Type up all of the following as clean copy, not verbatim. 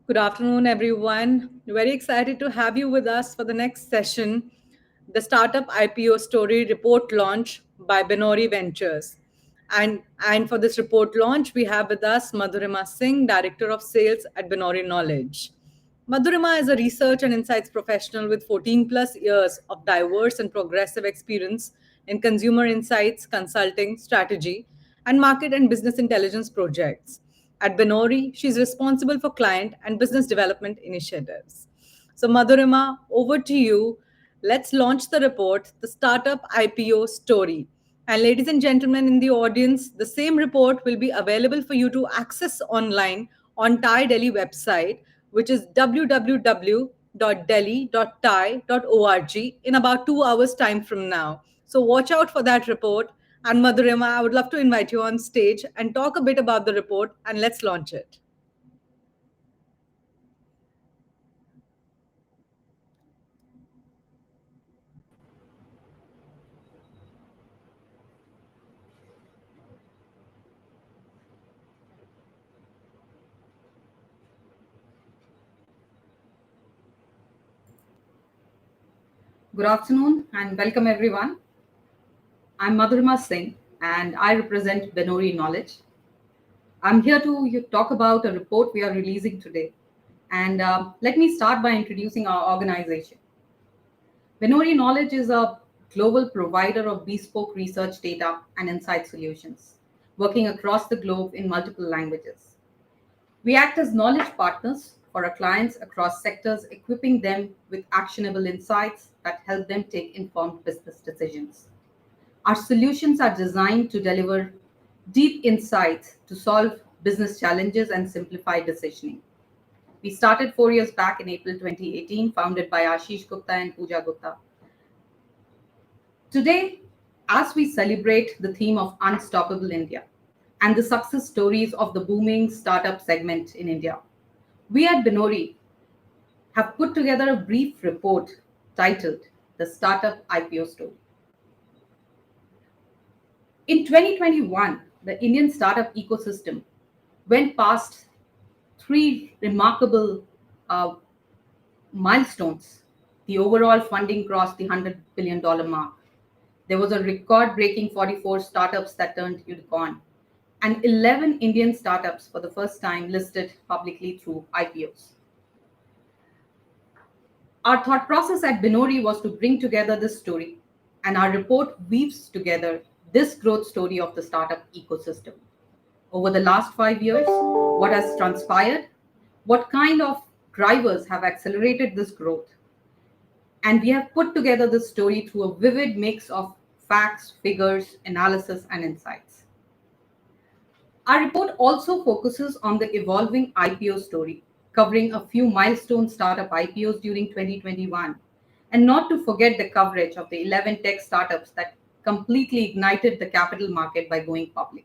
Good afternoon, everyone. Very excited to have you with us for the next session, the Startup IPO Story Report launch by Benori Ventures. And for this report launch, we have with us Madhurima Singh, Director of Sales at Benori Knowledge. Madhurima is a research and insights professional with 14 plus years of diverse and progressive experience in consumer insights, consulting, strategy, and market and business intelligence projects. At Benori, she's responsible for client and business development initiatives. So, Madhurima, over to you. Let's launch the report, the Startup IPO Story. And, ladies and gentlemen in the audience, the same report will be available for you to access online on TIE Delhi website, which is www.delhi.thai.org in about 2 hours' time from now. So, watch out for that report. And Madhurima, I would love to invite you on stage and talk a bit about the report and let's launch it. Good afternoon and welcome everyone. I'm Madhurima Singh and I represent Benori Knowledge. I'm here to talk about a report we are releasing today. And let me start by introducing our organization. Benori Knowledge is a global provider of bespoke research data and insight solutions, working across the globe in multiple languages. We act as knowledge partners for our clients across sectors, equipping them with actionable insights that help them take informed business decisions. Our solutions are designed to deliver deep insights to solve business challenges and simplify decisioning. We started 4 years back in April 2018, founded by Ashish Gupta and Pooja Gupta. Today, as we celebrate the theme of Unstoppable India and the success stories of the booming startup segment in India, we at Benori have put together a brief report titled The Startup IPO Story. In 2021, the Indian startup ecosystem went past three remarkable uh, milestones. The overall funding crossed the $100 billion mark. There was a record breaking 44 startups that turned unicorn, and 11 Indian startups for the first time listed publicly through IPOs. Our thought process at Benori was to bring together this story, and our report weaves together this growth story of the startup ecosystem. Over the last 5 years, what has transpired, what kind of drivers have accelerated this growth, and we have put together this story through a vivid mix of facts, figures, analysis, and insights. Our report also focuses on the evolving IPO story, covering a few milestone startup IPOs during 2021, and not to forget the coverage of the 11 tech startups that completely ignited the capital market by going public.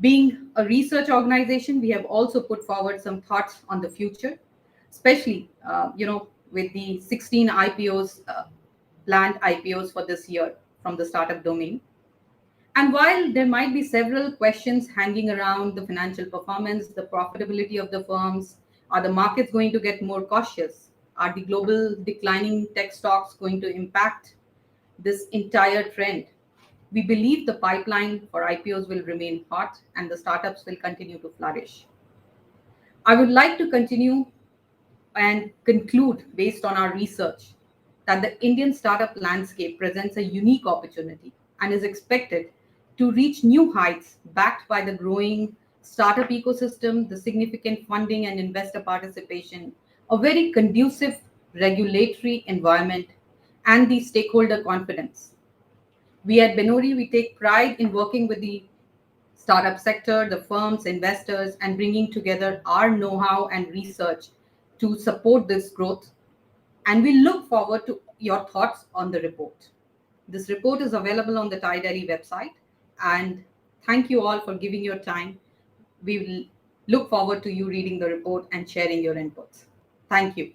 Being a research organization, we have also put forward some thoughts on the future, especially with the 16 IPOs, planned IPOs for this year from the startup domain. And while there might be several questions hanging around the financial performance, the profitability of the firms, are the markets going to get more cautious? Are the global declining tech stocks going to impact this entire trend? We believe the pipeline for IPOs will remain hot and the startups will continue to flourish. I would like to continue and conclude based on our research that the Indian startup landscape presents a unique opportunity and is expected to reach new heights backed by the growing startup ecosystem, the significant funding and investor participation, a very conducive regulatory environment, and the stakeholder confidence. We at Benori, we take pride in working with the startup sector, the firms, investors, and bringing together our know-how and research to support this growth. And we look forward to your thoughts on the report. This report is available on the TIE Delhi website. And thank you all for giving your time. We will look forward to you reading the report and sharing your inputs. Thank you.